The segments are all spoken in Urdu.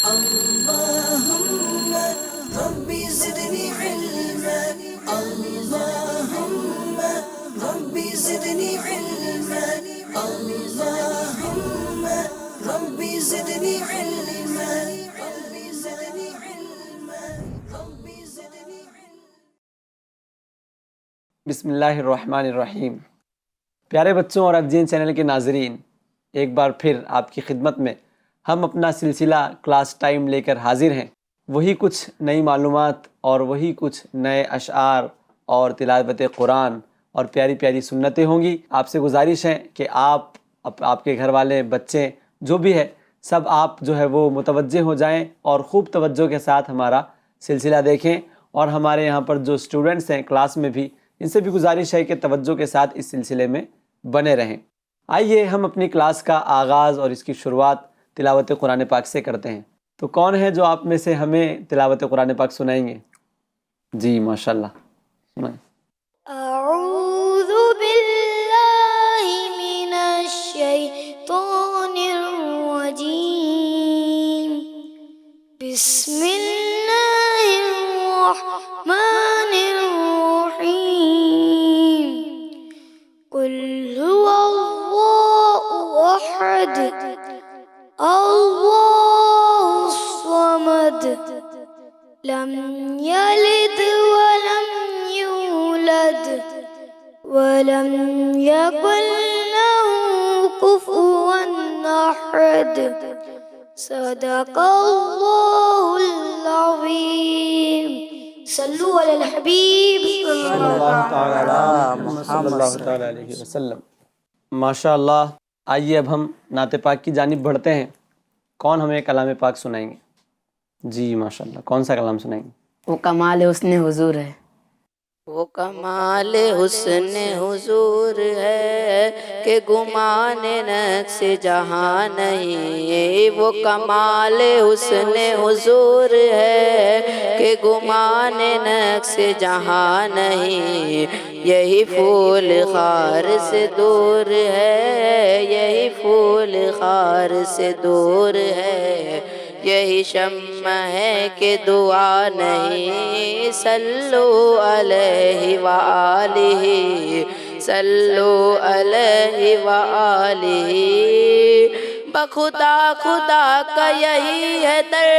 اللهم ربي زدني علما اللهم ربي زدني علما اللهم ربي زدني علما ربي زدني علما ربي زدني علما. بسم اللہ الرحمن الرحیم. پیارے بچوں اور افجین چینل کے ناظرین، ایک بار پھر آپ کی خدمت میں ہم اپنا سلسلہ کلاس ٹائم لے کر حاضر ہیں. وہی کچھ نئی معلومات اور وہی کچھ نئے اشعار اور تلاوت قرآن اور پیاری پیاری سنتیں ہوں گی. آپ سے گزارش ہے کہ آپ کے گھر والے بچے جو بھی ہے سب آپ جو ہے وہ متوجہ ہو جائیں اور خوب توجہ کے ساتھ ہمارا سلسلہ دیکھیں. اور ہمارے یہاں پر جو اسٹوڈنٹس ہیں کلاس میں بھی، ان سے بھی گزارش ہے کہ توجہ کے ساتھ اس سلسلے میں بنے رہیں. آئیے ہم اپنی کلاس کا آغاز اور اس کی شروعات تلاوت قرآن پاک سے کرتے ہیں. تو کون ہے جو آپ میں سے ہمیں تلاوت قرآن پاک سنائیں گے؟ جی ماشاءاللہ سنائیں. اعوذ باللہ من الشیطان الرجیم بسم اللہ الرحمن الرحیم قل هو اللہ احد اللہ الصمد لم یلد ولم یولد ولم یکن له کفوا احد صدق اللہ العظیم. صلو علی الحبیب صلی اللہ تعالی علیہ وسلم. ماشاءاللہ. آئیے اب ہم نعت پاک کی جانب بڑھتے ہیں. کون ہمیں کلام پاک سنائیں گے؟ جی ماشاءاللہ. کون سا کلام سنائیں گے؟ وہ کمال حسن حضور ہے. وہ کمال حسن حضور ہے کہ گمان نقص جہاں نہیں. وہ کمال حسن حضور ہے کہ گمان نقص جہاں نہیں. یہی پھول خار سے دور ہے، یہی پھول خار سے دور ہے، یہی شمع ہے کہ دعا نہیں. صلو علیہ وآلہ صلو علیہ وآلہ. بخدا خدا کا یہی ہے در،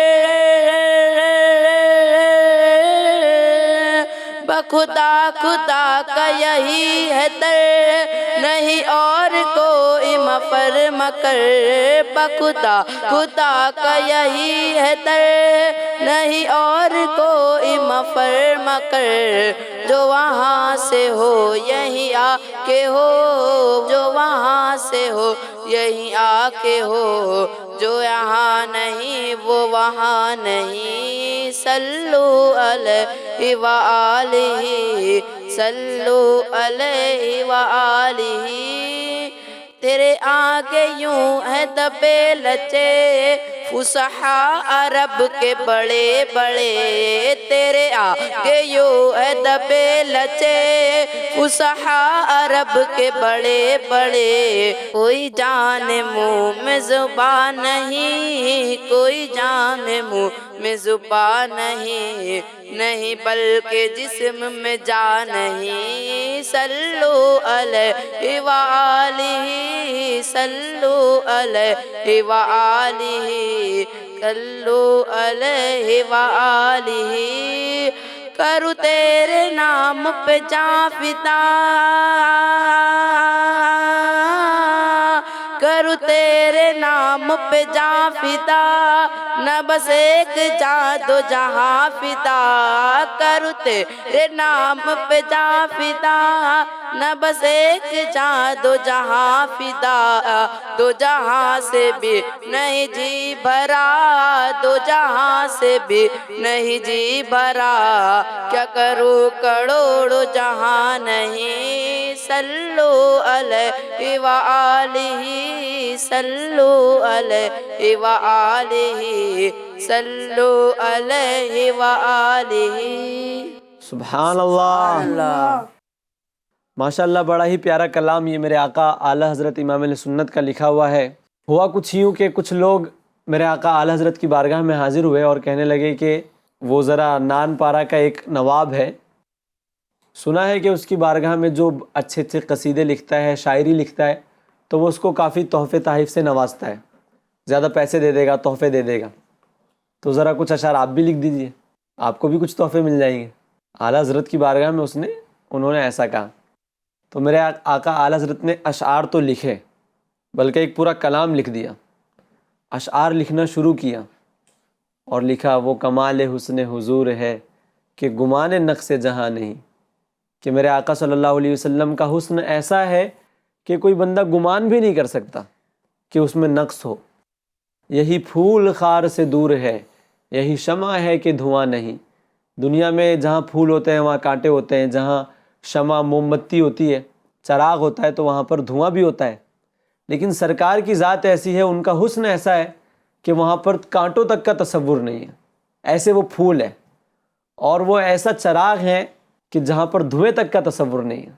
بخدا خدا کا یہی ہے در، نہیں اور کوئی مفر مکر. بخدا خدا کا یہی ہے در، نہیں اور کوئی مفر مکر. جو وہاں سے ہو یہیں آ کے ہو، جو وہاں سے ہو یہیں آ کے ہو، جو یہاں نہیں وہ وہاں نہیں. صلو علیہ وآلہ صلو علیہ وآلہ. تیرے آگے یوں ہے دبے لچے فصحاء عرب کے بڑے بڑے. تیرے آگے یوں ہے دبے لچے فصحاء عرب کے بڑے بڑے. کوئی جان منہ میں زبان نہیں، کوئی جان منہ میں زبان نہیں، نہیں بلکہ جسم میں جان نہیں. صلو علیہ وآلہ صلو علیہ وآلہ صلو علیہ وآلہ. کرو تیرے نام پہ جاں فدا، کرو تیرے نام پہ جاں فدا، نہ بس ایک جاں دو جہاں فدا. کرو تیرے نام پہ جاں فدا، نہ بس ایک جاں دو جہاں فدا. دو جہاں سے بھی نہیں جی بھرا، دو جہاں سے بھی نہیں جی بھرا. کیا کروں کروڑوں جہاں نہیں. صلو علیہ وآلہ صلو علیہ وآلہ صلو علیہ وآلہ. سبحان اللہ. ماشاءاللہ. بڑا ہی پیارا کلام یہ میرے آقا اعلیٰ حضرت امام علیہ سنت کا لکھا ہوا ہے. ہوا کچھ یوں کہ کچھ لوگ میرے آقا اعلیٰ حضرت کی بارگاہ میں حاضر ہوئے اور کہنے لگے کہ وہ ذرا نان پارا کا ایک نواب ہے، سنا ہے کہ اس کی بارگاہ میں جو اچھے اچھے قصیدے لکھتا ہے، شاعری لکھتا ہے، تو وہ اس کو کافی تحفے تحائف سے نوازتا ہے، زیادہ پیسے دے دے گا، تحفے دے دے گا، تو ذرا کچھ اشعار آپ بھی لکھ دیجئے، آپ کو بھی کچھ تحفے مل جائیں گے۔ اعلیٰ حضرت کی بارگاہ میں انہوں نے ایسا کہا، تو میرے آقا اعلیٰ حضرت نے اشعار تو لکھے بلکہ ایک پورا کلام لکھ دیا، اشعار لکھنا شروع کیا اور لکھا، وہ کمال حسن حضور ہے کہ گمان نقص جہاں نہیں، کہ میرے آقا صلی اللہ علیہ وسلم کا حسن ایسا ہے کہ کوئی بندہ گمان بھی نہیں کر سکتا کہ اس میں نقص ہو۔ یہی پھول خار سے دور ہے، یہی شمع ہے کہ دھواں نہیں۔ دنیا میں جہاں پھول ہوتے ہیں وہاں کانٹے ہوتے ہیں، جہاں شمع موم بتی ہوتی ہے، چراغ ہوتا ہے، تو وہاں پر دھواں بھی ہوتا ہے، لیکن سرکار کی ذات ایسی ہے، ان کا حسن ایسا ہے کہ وہاں پر کانٹوں تک کا تصور نہیں ہے، ایسے وہ پھول ہے، اور وہ ایسا چراغ ہے کہ جہاں پر دھوئیں تک کا تصور نہیں ہے۔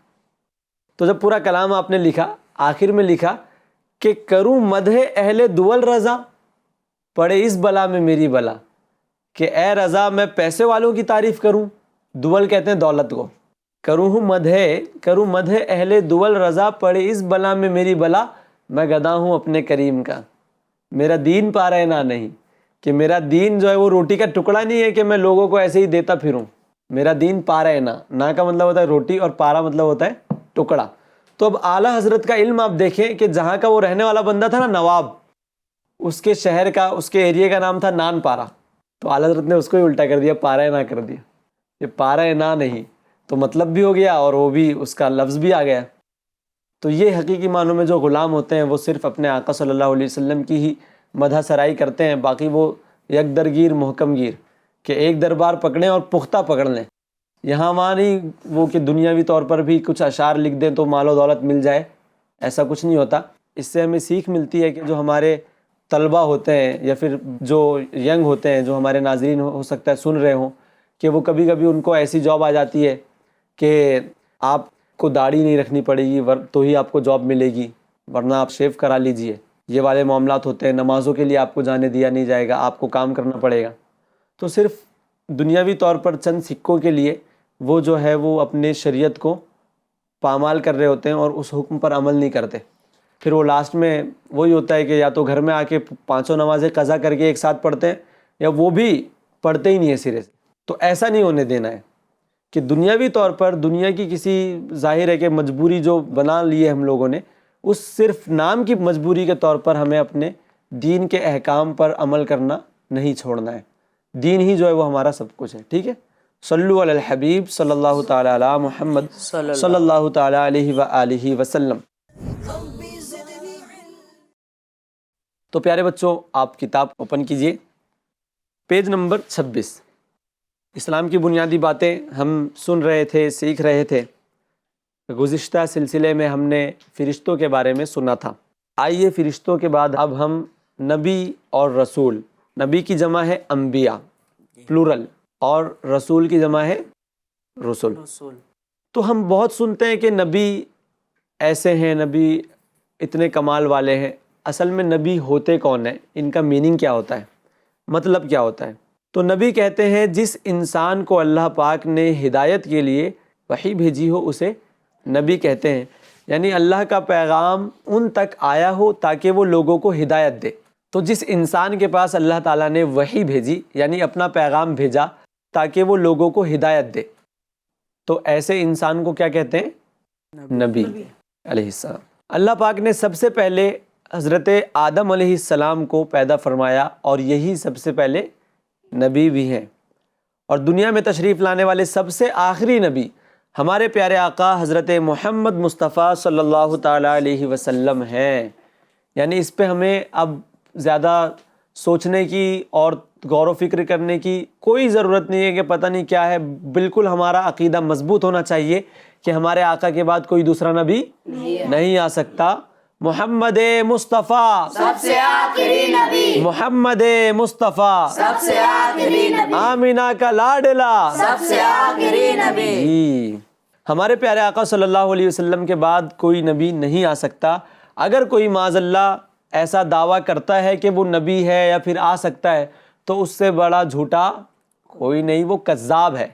تو جب پورا کلام آپ نے لکھا، آخر میں لکھا کہ کروں مدح اہل دول رضا، پڑے اس بلا میں میری بلا، کہ اے رضا میں پیسے والوں کی تعریف کروں، دول کہتے ہیں دولت کو، کروں مدح اہل دول رضا، پڑے اس بلا میں میری بلا، میں گدا ہوں اپنے کریم کا، میرا دین پا رہے نہ نہیں، کہ میرا دین جو ہے وہ روٹی کا ٹکڑا نہیں ہے کہ میں لوگوں کو ایسے ہی دیتا پھروں، میرا دین پا رہے نہ کا مطلب ہوتا ہے روٹی اور پارا مطلب ہوتا ہے ٹکڑا۔ تو اب اعلیٰ حضرت کا علم آپ دیکھیں کہ جہاں کا وہ رہنے والا بندہ تھا نا، نواب، اس کے شہر کا، اس کے ایریے کا نام تھا نان پارا، تو اعلیٰ حضرت نے اس کو ہی الٹا کر دیا، پارا نہ کر دیا، یہ پارا نہ نہیں، تو مطلب بھی ہو گیا اور وہ بھی اس کا لفظ بھی آ گیا۔ تو یہ حقیقی معنوں میں جو غلام ہوتے ہیں وہ صرف اپنے آقا صلی اللہ علیہ وسلم کی ہی مدح سرائی کرتے ہیں، باقی وہ یک درگیر محکم گیر، کہ ایک دربار پکڑیں اور پختہ پکڑ لیں، یہاں وہاں نہیں وہ کہ دنیاوی طور پر بھی کچھ اشعار لکھ دیں تو مال و دولت مل جائے، ایسا کچھ نہیں ہوتا۔ اس سے ہمیں سیکھ ملتی ہے کہ جو ہمارے طلبہ ہوتے ہیں یا پھر جو ینگ ہوتے ہیں، جو ہمارے ناظرین ہو سکتا ہے سن رہے ہوں، کہ وہ کبھی کبھی ان کو ایسی جاب آ جاتی ہے کہ آپ کو داڑھی نہیں رکھنی پڑے گی تو ہی آپ کو جاب ملے گی، ورنہ آپ شیو کرا لیجئے، یہ والے معاملات ہوتے ہیں، نمازوں کے لیے آپ کو جانے دیا نہیں جائے گا، آپ کو کام کرنا پڑے گا۔ تو صرف دنیاوی طور پر چند سکوں کے لیے وہ جو ہے وہ اپنے شریعت کو پامال کر رہے ہوتے ہیں اور اس حکم پر عمل نہیں کرتے، پھر وہ لاسٹ میں وہی ہوتا ہے کہ یا تو گھر میں آ کے 5 نمازیں قضا کر کے ایک ساتھ پڑھتے ہیں، یا وہ بھی پڑھتے ہی نہیں ہے سرے سے۔ تو ایسا نہیں ہونے دینا ہے کہ دنیاوی طور پر دنیا کی کسی ظاہر ہے کہ مجبوری جو بنا لی ہے ہم لوگوں نے، اس صرف نام کی مجبوری کے طور پر ہمیں اپنے دین کے احکام پر عمل کرنا نہیں چھوڑنا ہے، دین ہی جو ہے وہ ہمارا سب کچھ ہے، ٹھیک ہے۔ صلو علی الحبیب صلی اللہ تعالی علی محمد صلی اللہ تعالی علیہ وآلہ وسلم۔ تو پیارے بچوں، آپ کتاب اوپن کیجئے، پیج نمبر 26۔ اسلام کی بنیادی باتیں ہم سن رہے تھے، سیکھ رہے تھے۔ گزشتہ سلسلے میں ہم نے فرشتوں کے بارے میں سنا تھا۔ آئیے فرشتوں کے بعد اب ہم نبی اور رسول، نبی کی جمع ہے انبیاء پلورل، اور رسول کی جمع ہے رسول۔ تو ہم بہت سنتے ہیں کہ نبی ایسے ہیں، نبی اتنے کمال والے ہیں۔ اصل میں نبی ہوتے کون ہیں، ان کا میننگ کیا ہوتا ہے، مطلب کیا ہوتا ہے؟ تو نبی کہتے ہیں جس انسان کو اللہ پاک نے ہدایت کے لیے وحی بھیجی ہو اسے نبی کہتے ہیں، یعنی اللہ کا پیغام ان تک آیا ہو تاکہ وہ لوگوں کو ہدایت دے۔ تو جس انسان کے پاس اللہ تعالیٰ نے وحی بھیجی، یعنی اپنا پیغام بھیجا تاکہ وہ لوگوں کو ہدایت دے، تو ایسے انسان کو کیا کہتے ہیں؟ نبی علیہ السلام۔ اللہ پاک نے سب سے پہلے حضرت آدم علیہ السلام کو پیدا فرمایا، اور یہی سب سے پہلے نبی بھی ہیں، اور دنیا میں تشریف لانے والے سب سے آخری نبی ہمارے پیارے آقا حضرت محمد مصطفیٰ صلی اللہ تعالیٰ علیہ وسلم ہیں۔ یعنی اس پہ ہمیں اب زیادہ سوچنے کی اور غور و فکر کرنے کی کوئی ضرورت نہیں ہے کہ پتہ نہیں کیا ہے۔ بالکل ہمارا عقیدہ مضبوط ہونا چاہیے کہ ہمارے آقا کے بعد کوئی دوسرا نبی نہیں آ سکتا۔ محمد مصطفیٰ سب سے آخری نبی، محمد مصطفیٰ سب سے آخری نبی، آمینہ کا لاڈلا سب سے آخری نبی۔ جی، ہمارے پیارے آقا صلی اللہ علیہ وسلم کے بعد کوئی نبی نہیں آ سکتا۔ اگر کوئی معاذ اللہ ایسا دعویٰ کرتا ہے کہ وہ نبی ہے یا پھر آ سکتا ہے تو اس سے بڑا جھوٹا کوئی نہیں، وہ کذاب ہے۔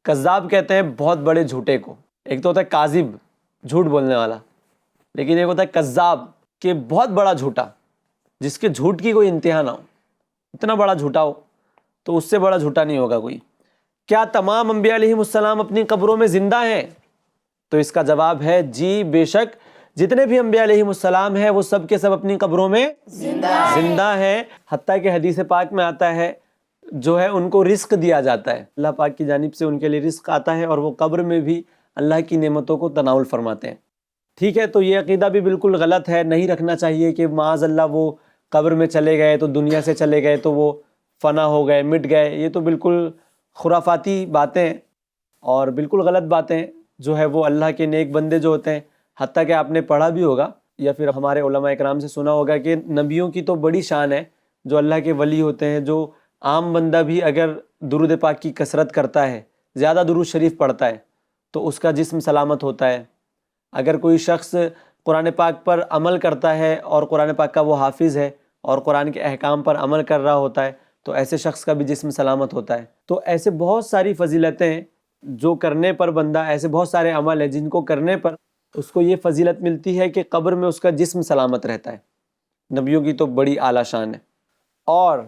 کذاب کہتے ہیں بہت بڑے جھوٹے کو۔ ایک تو ہوتا ہے کاذب، جھوٹ بولنے والا، لیکن ایک ہوتا ہے کذاب کہ بہت بڑا جھوٹا، جس کے جھوٹ کی کوئی انتہا نہ ہو، اتنا بڑا جھوٹا ہو تو اس سے بڑا جھوٹا نہیں ہوگا کوئی۔ کیا تمام انبیاء علیہم السلام اپنی قبروں میں زندہ ہیں؟ تو اس کا جواب ہے جی بے شک، جتنے بھی انبیاء علیہم السلام ہیں وہ سب کے سب اپنی قبروں میں زندہ ہیں۔ حتیٰ کہ حدیث پاک میں آتا ہے جو ہے ان کو رزق دیا جاتا ہے، اللہ پاک کی جانب سے ان کے لیے رزق آتا ہے اور وہ قبر میں بھی اللہ کی نعمتوں کو تناول فرماتے ہیں۔ ٹھیک ہے، تو یہ عقیدہ بھی بالکل غلط ہے، نہیں رکھنا چاہیے کہ معاذ اللہ وہ قبر میں چلے گئے تو دنیا سے چلے گئے تو وہ فنا ہو گئے، مٹ گئے۔ یہ تو بالکل خرافاتی باتیں اور بالکل غلط باتیں جو ہے وہ اللہ کے نیک بندے جو ہوتے ہیں، حتیٰ کہ آپ نے پڑھا بھی ہوگا یا پھر ہمارے علماء اکرام سے سنا ہوگا کہ نبیوں کی تو بڑی شان ہے، جو اللہ کے ولی ہوتے ہیں، جو عام بندہ بھی اگر درود پاک کی کثرت کرتا ہے، زیادہ درود شریف پڑھتا ہے تو اس کا جسم سلامت ہوتا ہے۔ اگر کوئی شخص قرآن پاک پر عمل کرتا ہے اور قرآن پاک کا وہ حافظ ہے اور قرآن کے احکام پر عمل کر رہا ہوتا ہے تو ایسے شخص کا بھی جسم سلامت ہوتا ہے۔ تو ایسے بہت ساری فضیلتیں ہیں جو کرنے پر بندہ، ایسے بہت سارے عمل ہیں جن کو کرنے پر اس کو یہ فضیلت ملتی ہے کہ قبر میں اس کا جسم سلامت رہتا ہے۔ نبیوں کی تو بڑی اعلیٰ شان ہے۔ اور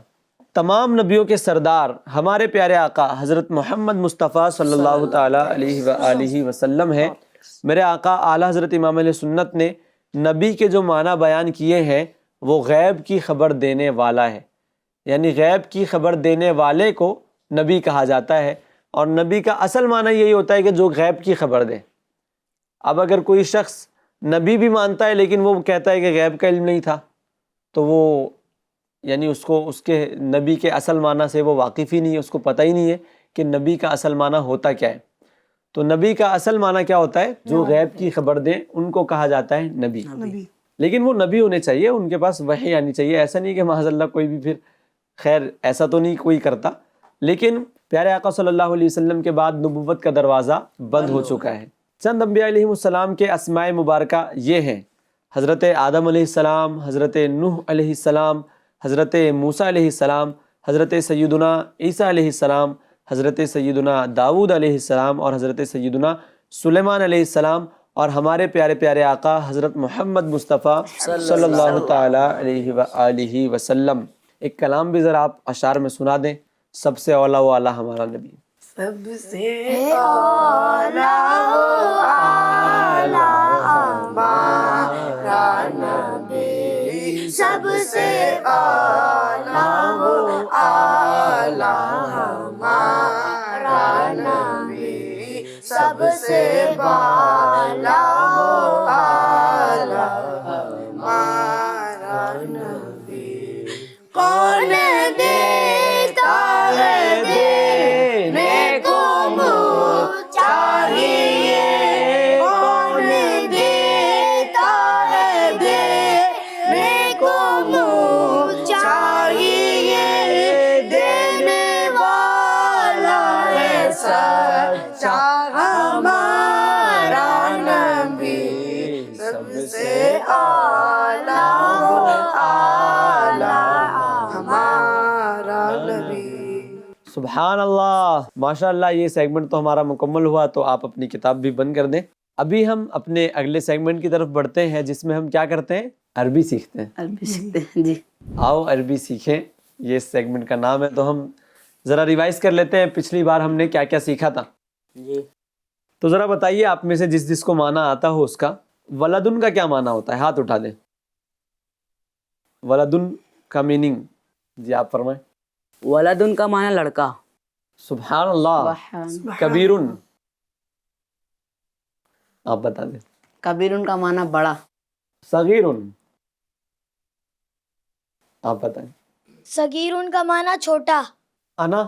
تمام نبیوں کے سردار ہمارے پیارے آقا حضرت محمد مصطفیٰ صلی اللہ تعالیٰ علیہ وآلہ وسلم ہیں۔ میرے آقا اعلیٰ حضرت امام علیہ سنت نے نبی کے جو معنی بیان کیے ہیں وہ غیب کی خبر دینے والا ہے، یعنی غیب کی خبر دینے والے کو نبی کہا جاتا ہے، اور نبی کا اصل معنی یہی ہوتا ہے کہ جو غیب کی خبر دے۔ اب اگر کوئی شخص نبی بھی مانتا ہے لیکن وہ کہتا ہے کہ غیب کا علم نہیں تھا تو وہ یعنی اس کو اس کے نبی کے اصل معنی سے وہ واقف ہی نہیں ہے، اس کو پتہ ہی نہیں ہے کہ نبی کا اصل معنی ہوتا کیا ہے۔ تو نبی کا اصل معنی کیا ہوتا ہے؟ جو غیب کی خبر دیں ان کو کہا جاتا ہے نبی۔ لیکن وہ نبی ہونے چاہیے، ان کے پاس وحی آنی چاہیے، ایسا نہیں کہ معاذ اللہ کوئی بھی پھر، خیر ایسا تو نہیں کوئی کرتا، لیکن پیارے آقا صلی اللہ علیہ وسلم کے بعد نبوت کا دروازہ بند ہو چکا ہے۔ چند انبیاء علیہ السلام کے اسماء مبارکہ یہ ہیں: حضرت آدم علیہ السلام، حضرت نوح علیہ السلام، حضرت موسیٰ علیہ السلام، حضرت سیدنا عیسیٰ علیہ السلام، حضرت سیدنا داؤد علیہ السلام اور حضرت سیدنا سلیمان علیہ السلام، اور ہمارے پیارے پیارے آقا حضرت محمد مصطفیٰ صلی اللہ تعالیٰ علیہ وآلہ وسلم۔ ایک کلام بھی ذرا آپ اشعار میں سنا دیں۔ سب سے اولا و اعلیٰ ہمارا نبی، سب سے اولا و اعلیٰ ہمارا نبی، سب سے اولا و اعلیٰ ہمارا نبی، سب سے بالا و اعلیٰ ہمارا نبی۔ کون دیتا ہے دینے کو منہ چاہیے، کون دیتا ہے دینے کو منہ چاہیے، دینے والا ہے سچا ہمارا نبی، سب سے اعلیٰ و اعلیٰ ہمارا نبی۔ سبحان اللہ، ماشاء اللہ۔ یہ سیگمنٹ تو ہمارا مکمل ہوا، تو آپ اپنی کتاب بھی بند کر دیں۔ ابھی ہم اپنے اگلے سیگمنٹ کی طرف بڑھتے ہیں جس میں ہم کیا کرتے ہیں؟ عربی سیکھتے ہیں۔ عربی سیکھتے ہیں جی۔ آؤ عربی سیکھیں، یہ اس سیگمنٹ کا نام ہے۔ تو ہم ذرا ریوائز کر لیتے ہیں پچھلی بار ہم نے کیا کیا سیکھا تھا جی۔ تو ذرا بتائیے آپ میں سے جس جس کو معنی آتا ہو اس کا، ولدن کا کیا معنی ہوتا ہے؟ ہاتھ اٹھا دیں۔ ولدن کا میننگ جی آپ فرمائیں۔ ولدن کا معنی لڑکا۔ سبحان اللہ۔ کبیرن آپ بتا دیں۔ کبیرن کا معنی بڑا۔ صغیرن آپ بتائیں۔ صغیرن کا معنی چھوٹا۔ انا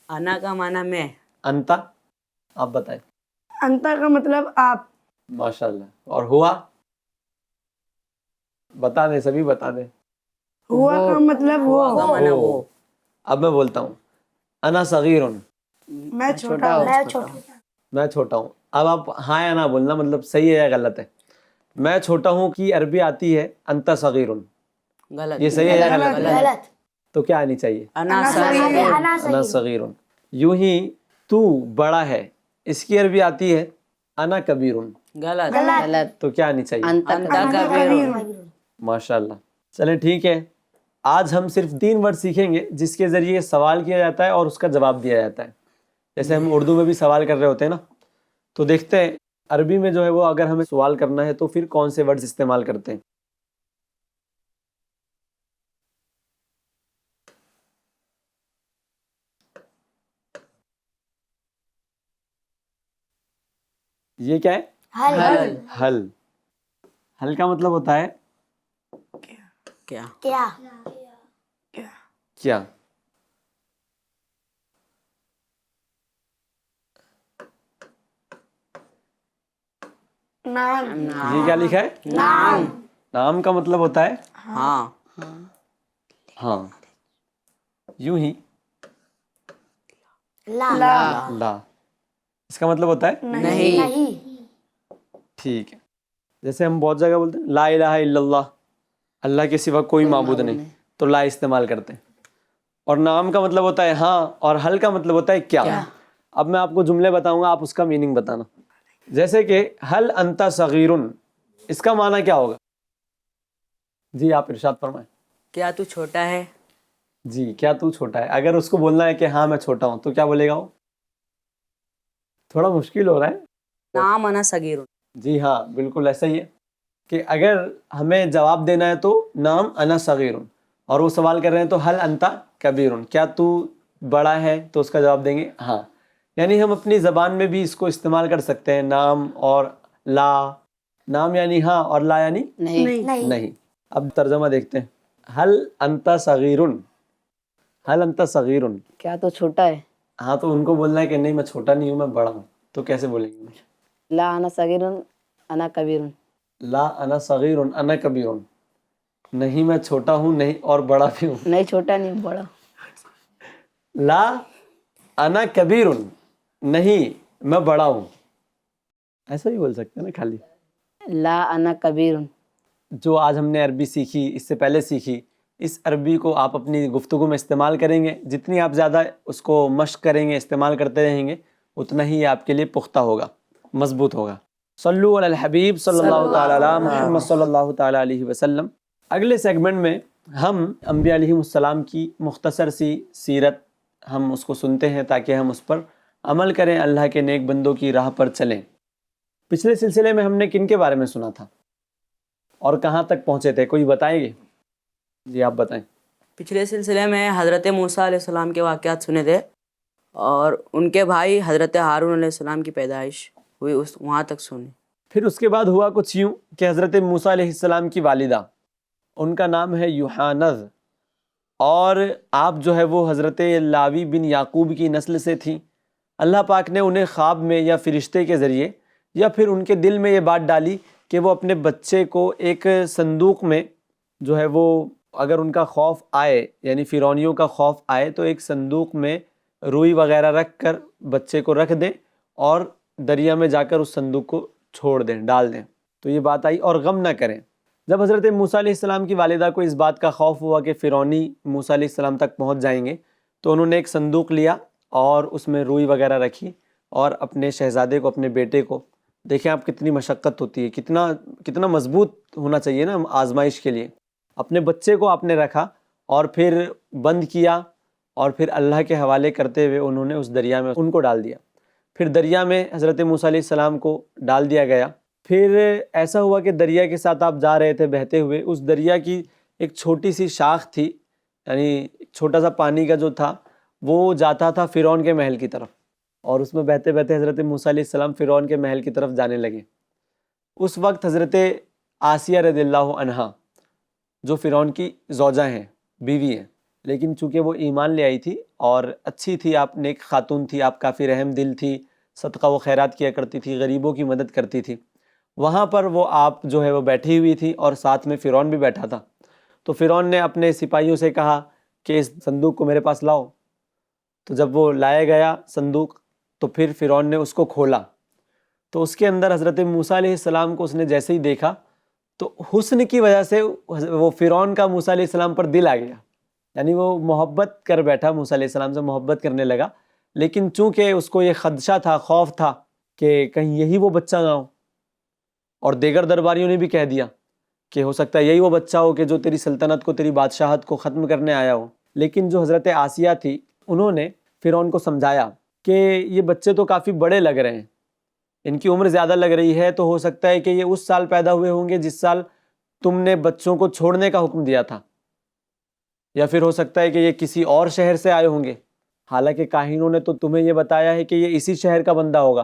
انا کا معنی میں۔ انتا آپ بتائیں۔ انتا کا مطلب آپ۔ ماشاء اللہ۔ اور ہوا بتا دیں، سبھی بتا دیں۔ ہوا کا مطلب وہ۔ ہوا کا معنی وہ۔ اب میں بولتا ہوں، انا صغیرن، میں چھوٹا ہوں۔ میں چھوٹا ہوں۔ اب آپ ہاں یا نہ بولنا، مطلب صحیح ہے یا غلط ہے۔ میں چھوٹا ہوں کی عربی آتی ہے انت صغیرن، غلط. یہ صحیح ہے یا غلط؟ غلط. تو کیا آنی چاہیے؟ انا صغیر. انا صغیرن. یوں ہی تو بڑا ہے، اس کی عربی آتی ہے انا کبیرن، غلط. غلط. تو کیا آنی چاہیے؟ انت کبیر. ماشاء اللہ. چلیں ٹھیک ہے، آج ہم صرف 3 ورڈ سیکھیں گے جس کے ذریعے سوال کیا جاتا ہے اور اس کا جواب دیا جاتا ہے. جیسے ہم اردو میں بھی سوال کر رہے ہوتے ہیں نا، تو دیکھتے ہیں عربی میں جو ہے وہ اگر ہمیں سوال کرنا ہے تو پھر کون سے ورڈز استعمال کرتے ہیں. یہ کیا ہے؟ حل. حل. حل کا مطلب ہوتا ہے کیا؟ کیا؟ کیا. نام. یہ کیا لکھا ہے؟ نام. نام کا مطلب ہوتا ہے ہاں. ہاں. یوں ہی لا. لا، اس کا مطلب ہوتا ہے نہیں. نہیں. ٹھیک ہے. جیسے ہم بہت جگہ بولتے ہیں لا الہ الا اللہ، اللہ کے سوا کوئی معبود نہیں، تو لا استعمال کرتے ہیں. اور نام کا مطلب ہوتا ہے ہاں، اور حل کا مطلب ہوتا ہے کیا. اب میں آپ کو جملے بتاؤں گا، آپ اس کا میننگ بتانا. جیسے کہ حل انت صغیرن، اس کا معنی کیا ہوگا؟ جی آپ ارشاد فرمائیں. کیا تو چھوٹا ہے؟ جی کیا تو چھوٹا ہے. اگر اس کو بولنا ہے کہ ہاں میں چھوٹا ہوں تو کیا بولے گا وہ؟ تھوڑا مشکل ہو رہا ہے. نام انا صغیر. جی ہاں بالکل ایسا ہی ہے کہ اگر ہمیں جواب دینا ہے تو نام انا صغیر، اور وہ سوال کر رہے ہیں تو حل انت کبیر، کیا تو بڑا ہے، تو اس کا جواب دیں گے ہاں. یعنی ہم اپنی زبان میں بھی اس کو استعمال کر سکتے ہیں، نام اور لا. نام یعنی ہاں اور لا یعنی نہیں. نہیں. اب ترجمہ دیکھتے ہیں. حل انت صغیر، حل انت صغیر. کیا تو چھوٹا ہے؟ ہاں تو ان کو بولنا ہے کہ نہیں میں چھوٹا نہیں ہوں، میں بڑا ہوں. تو کیسے بولیں گے؟ لا انا صغیر انا کبیر. لا انا صغیر انا کبیر. نہیں میں چھوٹا ہوں، نہیں اور بڑا بھی ہوں. نہیں چھوٹا نہیں بڑا. لا انا کبیر، نہیں میں بڑا ہوں. ایسا ہی بول سکتے ہیں نا خالی. لا انا کبیر. جو آج ہم نے عربی سیکھی، اس سے پہلے سیکھی، اس عربی کو آپ اپنی گفتگو میں استعمال کریں گے. جتنی آپ زیادہ اس کو مشق کریں گے، استعمال کرتے رہیں گے، اتنا ہی یہ آپ کے لیے پختہ ہوگا، مضبوط ہوگا. صلو علی الحبیب صلی اللہ تعالی علی محمد صلی اللہ تعالی علیہ وسلم. اگلے سیگمنٹ میں ہم انبیاء علیہ السلام کی مختصر سی سیرت ہم اس کو سنتے ہیں تاکہ ہم اس پر عمل کریں، اللہ کے نیک بندوں کی راہ پر چلیں. پچھلے سلسلے میں ہم نے کن کے بارے میں سنا تھا اور کہاں تک پہنچے تھے؟ کوئی بتائیں گے؟ جی آپ بتائیں. پچھلے سلسلے میں حضرت موسیٰ علیہ السلام کے واقعات سنے تھے، اور ان کے بھائی حضرت ہارون علیہ السلام کی پیدائش ہوئی، وہاں تک سنی. پھر اس کے بعد ہوا کچھ یوں کہ حضرت موسیٰ علیہ السلام کی والدہ، ان کا نام ہے یوحانز، اور آپ جو ہے وہ حضرت لاوی بن یعقوب کی نسل سے تھیں. اللہ پاک نے انہیں خواب میں یا فرشتے کے ذریعے یا پھر ان کے دل میں یہ بات ڈالی کہ وہ اپنے بچے کو ایک صندوق میں جو ہے وہ، اگر ان کا خوف آئے یعنی فرعونیوں کا خوف آئے، تو ایک صندوق میں روئی وغیرہ رکھ کر بچے کو رکھ دیں اور دریا میں جا کر اس صندوق کو چھوڑ دیں، ڈال دیں. تو یہ بات آئی، اور غم نہ کریں. جب حضرت موسیٰ علیہ السلام کی والدہ کو اس بات کا خوف ہوا کہ فرعونی موسیٰ علیہ السلام تک پہنچ جائیں گے، تو انہوں نے ایک صندوق لیا اور اس میں روئی وغیرہ رکھی، اور اپنے شہزادے کو، اپنے بیٹے کو، دیکھیں آپ کتنی مشقت ہوتی ہے، کتنا مضبوط ہونا چاہیے نا آزمائش کے لیے. اپنے بچے کو آپ نے رکھا اور پھر بند کیا، اور پھر اللہ کے حوالے کرتے ہوئے انہوں نے اس دریا میں ان کو ڈال دیا. پھر دریا میں حضرت موسیٰ علیہ السلام کو ڈال دیا گیا. پھر ایسا ہوا کہ دریا کے ساتھ آپ جا رہے تھے بہتے ہوئے، اس دریا کی ایک چھوٹی سی شاخ تھی، یعنی چھوٹا سا پانی کا جو تھا وہ جاتا تھا فرعون کے محل کی طرف، اور اس میں بہتے بہتے حضرت موسیٰ علیہ السلام فرعون کے محل کی طرف جانے لگے. اس وقت حضرت آسیہ رضی اللہ عنہا، جو فرعون کی زوجہ ہیں، بیوی ہیں، لیکن چونکہ وہ ایمان لے آئی تھی اور اچھی تھی، آپ نیک خاتون تھی، آپ کافی رحم دل تھی، صدقہ و خیرات کیا کرتی تھی، غریبوں کی مدد کرتی تھی. وہاں پر وہ آپ جو ہے وہ بیٹھی ہوئی تھی اور ساتھ میں فرعون بھی بیٹھا تھا. تو فرعون نے اپنے سپاہیوں سے کہا کہ اس صندوق کو میرے پاس لاؤ. تو جب وہ لایا گیا صندوق، تو پھر فرعون نے اس کو کھولا، تو اس کے اندر حضرت موسیٰ علیہ السلام کو اس نے جیسے ہی دیکھا تو حسن کی وجہ سے وہ فرعون کا موسیٰ علیہ السلام پر دل آ گیا، یعنی وہ محبت کر بیٹھا، موسیٰ علیہ السلام سے محبت کرنے لگا، لیکن چونکہ اس کو یہ خدشہ تھا، خوف تھا کہ کہیں یہی وہ بچہ نہ ہو، اور دیگر درباریوں نے بھی کہہ دیا کہ ہو سکتا ہے یہی وہ بچہ ہو کہ جو تیری سلطنت کو، تیری بادشاہت کو ختم کرنے آیا ہو۔ لیکن جو حضرت آسیہ تھی، انہوں نے فرعون کو سمجھایا کہ یہ بچے تو کافی بڑے لگ رہے ہیں، ان کی عمر زیادہ لگ رہی ہے، تو ہو سکتا ہے کہ یہ اس سال پیدا ہوئے ہوں گے جس سال تم نے بچوں کو چھوڑنے کا حکم دیا تھا، یا پھر ہو سکتا ہے کہ یہ کسی اور شہر سے آئے ہوں گے، حالانکہ کاہنوں نے تو تمہیں یہ بتایا ہے کہ یہ اسی شہر کا بندہ ہوگا،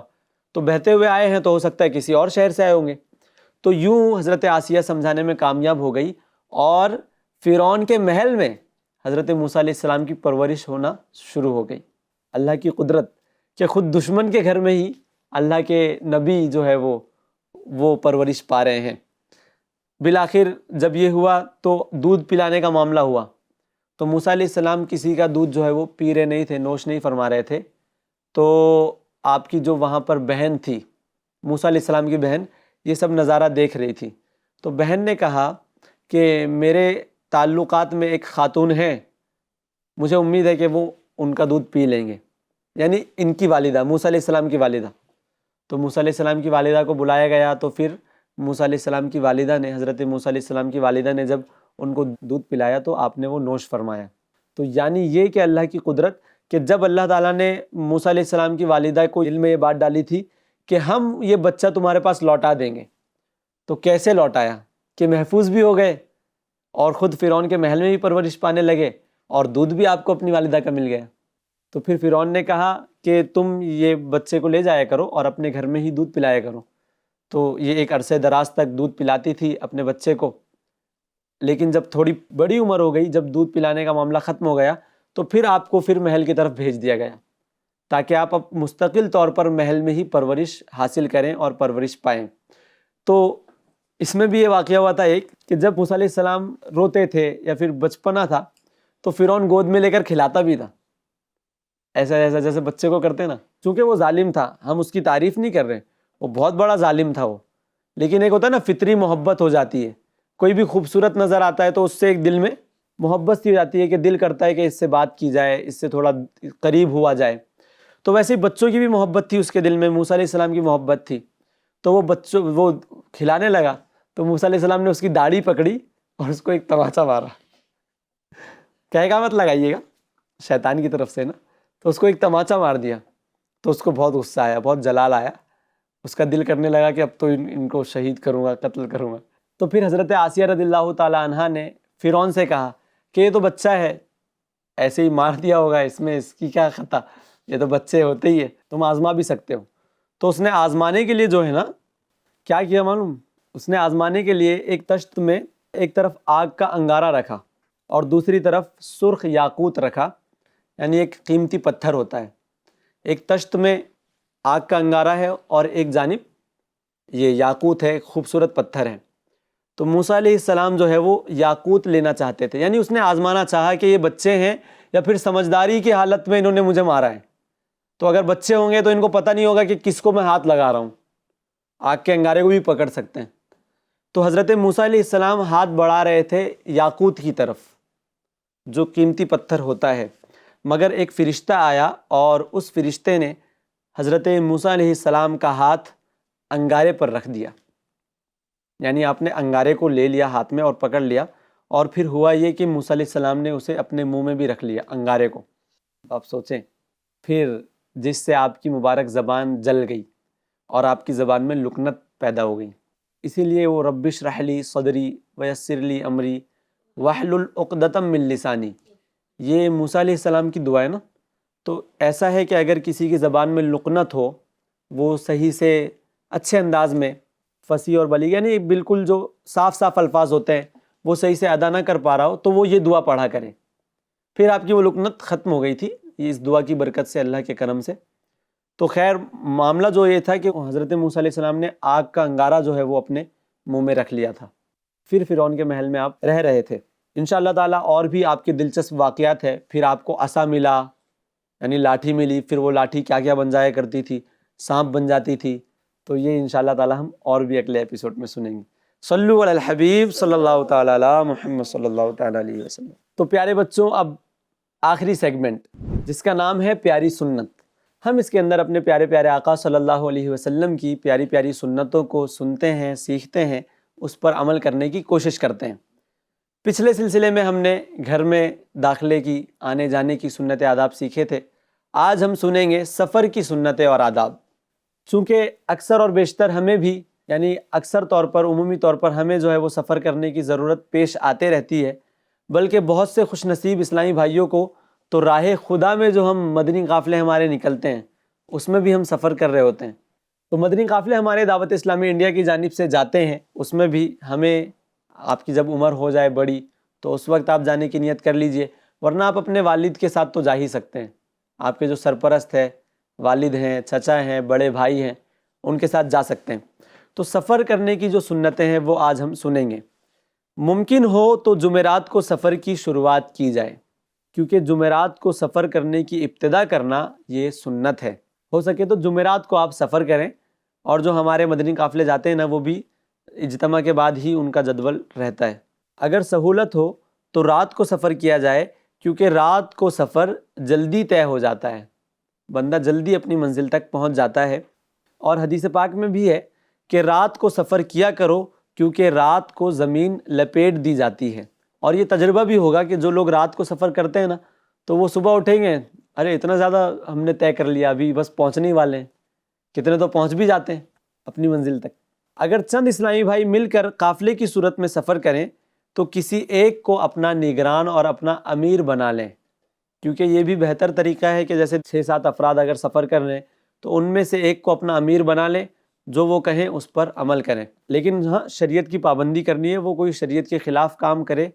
تو بہتے ہوئے آئے ہیں تو ہو سکتا ہے کسی اور شہر سے آئے ہوں گے۔ تو یوں حضرت آسیہ سمجھانے میں کامیاب ہو گئی، اور فرعون کے محل میں حضرت موسیٰ علیہ السلام کی پرورش ہونا شروع ہو گئی۔ اللہ کی قدرت کہ خود دشمن کے گھر میں ہی اللہ کے نبی جو ہے وہ پرورش پا رہے ہیں۔ بالآخر جب یہ ہوا تو دودھ پلانے کا معاملہ ہوا، تو موسیٰ علیہ السلام کسی کا دودھ جو ہے وہ پی رہے نہیں تھے، نوش نہیں فرما رہے تھے، تو آپ کی جو وہاں پر بہن تھی، موسیٰ علیہ السلام کی بہن، یہ سب نظارہ دیکھ رہی تھی، تو بہن نے کہا کہ میرے تعلقات میں ایک خاتون ہے، مجھے امید ہے کہ وہ ان کا دودھ پی لیں گے، یعنی ان کی والدہ، موسیٰ علیہ السلام کی والدہ۔ تو موسیٰ علیہ السلام کی والدہ کو بلایا گیا، تو پھر موسیٰ علیہ السلام کی والدہ نے، حضرت موسیٰ علیہ السلام کی والدہ نے جب ان کو دودھ پلایا تو آپ نے وہ نوش فرمایا۔ تو یعنی یہ کہ اللہ کی قدرت کہ جب اللہ تعالیٰ نے موسیٰ علیہ السلام کی والدہ کو دل میں یہ بات ڈالی تھی کہ ہم یہ بچہ تمہارے پاس لوٹا دیں گے، تو کیسے لوٹایا کہ محفوظ بھی ہو گئے اور خود فرعون کے محل میں بھی پرورش پانے لگے، اور دودھ بھی آپ کو اپنی والدہ کا مل گیا۔ تو پھر فرعون نے کہا کہ تم یہ بچے کو لے جایا کرو اور اپنے گھر میں ہی دودھ پلایا کرو۔ تو یہ ایک عرصے دراز تک دودھ پلاتی تھی اپنے بچے کو، لیکن جب تھوڑی بڑی عمر ہو گئی، جب دودھ پلانے کا معاملہ ختم ہو گیا، تو پھر آپ کو پھر محل کی طرف بھیج دیا گیا تاکہ آپ اب مستقل طور پر محل میں ہی پرورش حاصل کریں اور پرورش پائیں۔ تو اس میں بھی یہ واقعہ ہوا تھا ایک کہ جب موسیٰ علیہ السلام روتے تھے یا پھر بچپنا تھا تو فرعون گود میں لے کر کھلاتا بھی تھا، ایسا جیسے بچے کو کرتے نا، چونکہ وہ ظالم تھا، ہم اس کی تعریف نہیں کر رہے، وہ بہت بڑا ظالم تھا وہ، لیکن ایک ہوتا ہے نا فطری محبت ہو جاتی ہے، کوئی بھی خوبصورت نظر آتا ہے تو اس سے ایک دل میں محبت سی ہو جاتی ہے کہ دل کرتا ہے کہ اس سے بات کی جائے، اس سے تھوڑا قریب ہوا جائے۔ تو ویسے ہی بچوں کی بھی محبت تھی اس کے دل میں، موسیٰ علیہ السلام کی محبت تھی، تو وہ کھلانے لگا تو موسیٰ علیہ السلام نے اس کی داڑھی پکڑی اور اس کو ایک تماچا مارا۔ کہے گا مت لگائیے گا، شیطان کی طرف سے نا، تو اس کو ایک تماچا مار دیا، تو اس کو بہت غصہ آیا، بہت جلال آیا، اس کا دل کرنے لگا کہ اب تو ان کو شہید کروں گا، قتل کروں گا۔ تو پھر حضرت آسیہ رضی اللہ تعالی عنہا نے فرعون سے کہا کہ یہ تو بچہ ہے، ایسے ہی مار دیا ہوگا، اس میں اس کی کیا خطا، یہ تو بچے ہوتے ہی ہے، تم آزما بھی سکتے ہو۔ تو اس نے آزمانے کے لیے جو ہے نا کیا کیا معلوم، اس نے آزمانے کے لیے ایک تشت میں ایک طرف آگ کا انگارہ رکھا اور دوسری طرف سرخ یاقوت رکھا، یعنی ایک قیمتی پتھر ہوتا ہے، ایک تشت میں آگ کا انگارہ ہے اور ایک جانب یہ یاقوت ہے، خوبصورت پتھر ہے۔ تو موسیٰ علیہ السلام جو ہے وہ یاقوت لینا چاہتے تھے، یعنی اس نے آزمانا چاہا کہ یہ بچے ہیں یا پھر سمجھداری کی حالت میں انہوں نے مجھے مارا ہے، تو اگر بچے ہوں گے تو ان کو پتہ نہیں ہوگا کہ کس کو میں ہاتھ لگا رہا ہوں، آگ کے انگارے کو بھی پکڑ سکتے ہیں۔ تو حضرت موسیٰ علیہ السلام ہاتھ بڑھا رہے تھے یاقوت کی طرف جو قیمتی پتھر ہوتا ہے، مگر ایک فرشتہ آیا اور اس فرشتے نے حضرت موسیٰ علیہ السلام کا ہاتھ انگارے پر رکھ دیا، یعنی آپ نے انگارے کو لے لیا ہاتھ میں اور پکڑ لیا، اور پھر ہوا یہ کہ موسیٰ علیہ السلام نے اسے اپنے منہ میں بھی رکھ لیا انگارے کو۔ آپ سوچیں، پھر جس سے آپ کی مبارک زبان جل گئی اور آپ کی زبان میں لکنت پیدا ہو گئی، اسی لیے وہ رب اشرح لی صدری ویسر لی امری واحلل عقدۃ من لسانی، یہ موسیٰ علیہ السلام کی دعا ہے نا۔ تو ایسا ہے کہ اگر کسی کی زبان میں لکنت ہو، وہ صحیح سے اچھے انداز میں فصیح اور بلیغ، یعنی بالکل جو صاف الفاظ ہوتے ہیں وہ صحیح سے ادا نہ کر پا رہا ہو، تو وہ یہ دعا پڑھا کرے، پھر آپ کی وہ لکنت ختم ہو گئی تھی اس دعا کی برکت سے، اللہ کے کرم سے۔ تو خیر معاملہ جو یہ تھا کہ حضرت موسیٰ علیہ السلام نے آگ کا انگارہ جو ہے وہ اپنے منہ میں رکھ لیا تھا، پھر فرعون کے محل میں آپ رہ رہے تھے۔ انشاءاللہ تعالیٰ اور بھی آپ کے دلچسپ واقعات ہے، پھر آپ کو عصا ملا، یعنی لاٹھی ملی، پھر وہ لاٹھی کیا کیا بن جایا کرتی تھی، سانپ بن جاتی تھی، تو یہ انشاءاللہ تعالیٰ ہم اور بھی اگلے ایپیسوڈ میں سنیں گے۔ صلو علی الحبیب صلی اللہ تعالیٰ علی محمد صلی اللہ تعالیٰ علیہ وسلم۔ تو پیارے بچوں، اب آخری سیگمنٹ جس کا نام ہے پیاری سنت، ہم اس کے اندر اپنے پیارے پیارے آقا صلی اللہ علیہ وسلم کی پیاری پیاری سنتوں کو سنتے ہیں، سیکھتے ہیں، اس پر عمل کرنے کی کوشش کرتے ہیں۔ پچھلے سلسلے میں ہم نے گھر میں داخلے کی، آنے جانے کی سنت آداب سیکھے تھے۔ آج ہم سنیں گے سفر کی سنتیں اور آداب۔ چونکہ اکثر اور بیشتر ہمیں بھی، یعنی اکثر طور پر، عمومی طور پر ہمیں جو ہے وہ سفر کرنے کی ضرورت پیش آتے رہتی ہے، بلکہ بہت سے خوش نصیب اسلامی بھائیوں کو تو راہ خدا میں جو ہم مدنی قافلے ہمارے نکلتے ہیں اس میں بھی ہم سفر کر رہے ہوتے ہیں۔ تو مدنی قافلے ہمارے دعوت اسلامی انڈیا کی جانب سے جاتے ہیں، اس میں بھی ہمیں، آپ کی جب عمر ہو جائے بڑی تو اس وقت آپ جانے کی نیت کر لیجئے، ورنہ آپ اپنے والد کے ساتھ تو جا ہی سکتے ہیں۔ آپ کے جو سرپرست ہے، والد ہیں، چچا ہیں، بڑے بھائی ہیں، ان کے ساتھ جا سکتے ہیں۔ تو سفر کرنے کی جو سنتیں ہیں وہ آج ہم سنیں گے۔ ممکن ہو تو جمعرات کو سفر کی شروعات کی جائے، کیونکہ جمعرات کو سفر کرنے کی ابتدا کرنا یہ سنت ہے۔ ہو سکے تو جمعرات کو آپ سفر کریں، اور جو ہمارے مدنی قافلے جاتے ہیں نا، وہ بھی اجتماع کے بعد ہی ان کا جدول رہتا ہے۔ اگر سہولت ہو تو رات کو سفر کیا جائے، کیونکہ رات کو سفر جلدی طے ہو جاتا ہے، بندہ جلدی اپنی منزل تک پہنچ جاتا ہے۔ اور حدیث پاک میں بھی ہے کہ رات کو سفر کیا کرو، کیونکہ رات کو زمین لپیٹ دی جاتی ہے۔ اور یہ تجربہ بھی ہوگا کہ جو لوگ رات کو سفر کرتے ہیں نا، تو وہ صبح اٹھیں گے، ارے اتنا زیادہ ہم نے طے کر لیا، ابھی بس پہنچنے ہی والے ہیں، کتنے تو پہنچ بھی جاتے ہیں اپنی منزل تک۔ اگر چند اسلامی بھائی مل کر قافلے کی صورت میں سفر کریں تو کسی ایک کو اپنا نگران اور اپنا امیر بنا لیں، کیونکہ یہ بھی بہتر طریقہ ہے کہ جیسے 6-7 افراد اگر سفر کر رہے ہیں تو ان میں سے ایک کو اپنا امیر بنا لیں، جو وہ کہیں اس پر عمل کریں۔ لیکن ہاں، شریعت کی پابندی کرنی ہے، وہ کوئی شریعت کے خلاف کام کرے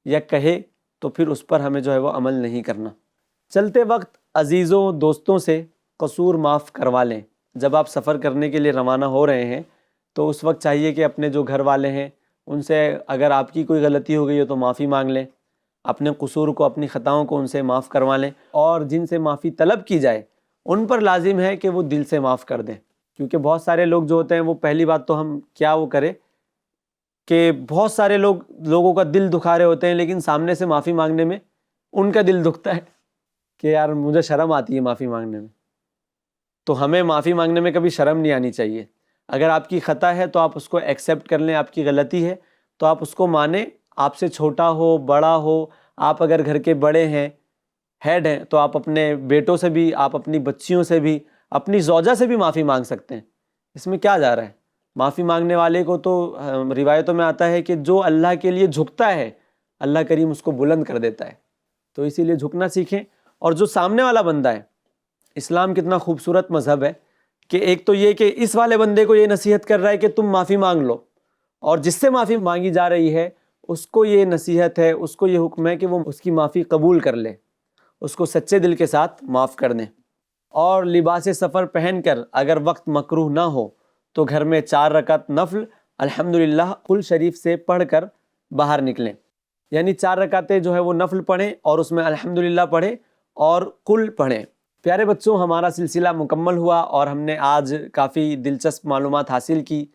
یا کہے تو پھر اس پر ہمیں جو ہے وہ عمل نہیں کرنا۔ چلتے وقت عزیزوں، دوستوں سے قصور معاف کروا لیں۔ جب آپ سفر کرنے کے لیے روانہ ہو رہے ہیں تو اس وقت چاہیے کہ اپنے جو گھر والے ہیں ان سے، اگر آپ کی کوئی غلطی ہو گئی ہو تو معافی مانگ لیں، اپنے قصور کو، اپنی خطاؤں کو ان سے معاف کروا لیں، اور جن سے معافی طلب کی جائے ان پر لازم ہے کہ وہ دل سے معاف کر دیں۔ کیونکہ بہت سارے لوگ جو ہوتے ہیں، وہ پہلی بات تو ہم کیا وہ کرے کہ بہت سارے لوگوں کا دل دکھا رہے ہوتے ہیں، لیکن سامنے سے معافی مانگنے میں ان کا دل دکھتا ہے کہ یار مجھے شرم آتی ہے معافی مانگنے میں۔ تو ہمیں معافی مانگنے میں کبھی شرم نہیں آنی چاہیے۔ اگر آپ کی خطا ہے تو آپ اس کو ایکسیپٹ کر لیں، آپ کی غلطی ہے تو آپ اس کو مانیں، آپ سے چھوٹا ہو، بڑا ہو، آپ اگر گھر کے بڑے ہیں، ہیڈ ہیں، تو آپ اپنے بیٹوں سے بھی، آپ اپنی بچیوں سے بھی، اپنی زوجہ سے بھی معافی مانگ سکتے ہیں۔ اس میں کیا جا رہا ہے؟ معافی مانگنے والے کو تو روایتوں میں آتا ہے کہ جو اللہ کے لیے جھکتا ہے، اللہ کریم اس کو بلند کر دیتا ہے۔ تو اسی لیے جھکنا سیکھیں۔ اور جو سامنے والا بندہ ہے، اسلام کتنا خوبصورت مذہب ہے کہ ایک تو یہ کہ اس والے بندے کو یہ نصیحت کر رہا ہے کہ تم معافی مانگ لو، اور جس سے معافی مانگی جا رہی ہے اس کو یہ نصیحت ہے، اس کو یہ حکم ہے کہ وہ اس کی معافی قبول کر لے، اس کو سچے دل کے ساتھ معاف کر دیں۔ اور لباس سفر پہن کر اگر وقت مکروہ نہ ہو تو گھر میں 4 رکعت نفل الحمدللہ قل شریف سے پڑھ کر باہر نکلیں، یعنی 4 رکعتیں جو ہے وہ نفل پڑھیں اور اس میں الحمدللہ پڑھیں اور قل پڑھیں۔ پیارے بچوں، ہمارا سلسلہ مکمل ہوا اور ہم نے آج کافی دلچسپ معلومات حاصل کی،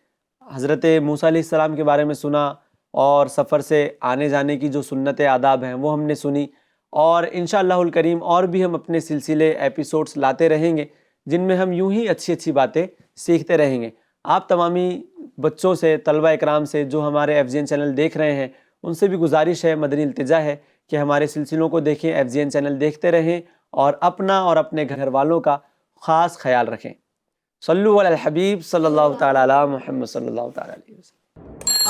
حضرت موسیٰ علیہ السلام کے بارے میں سنا، اور سفر سے آنے جانے کی جو سنت آداب ہیں وہ ہم نے سنی، اور انشاءاللہ الکریم اور بھی ہم اپنے سلسلے ایپیسوڈز لاتے رہیں گے جن میں ہم یوں ہی اچھی اچھی باتیں سیکھتے رہیں گے۔ آپ تمامی بچوں سے، طلبہ اکرام سے جو ہمارے ایف جی این چینل دیکھ رہے ہیں، ان سے بھی گزارش ہے، مدنی التجا ہے کہ ہمارے سلسلوں کو دیکھیں، ایف جی این چینل دیکھتے رہیں اور اپنا اور اپنے گھر والوں کا خاص خیال رکھیں۔ صلو علی الحبیب صلی اللہ تعالیٰ علی محمد صلی اللہ تعالیٰ علیہ وسلم۔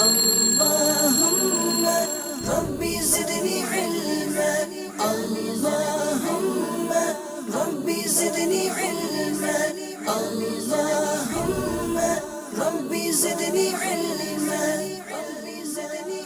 اللهم ربي زدني علما، اللهم ربي زدني علما، اللهم ربي زدني علما، ربي زدني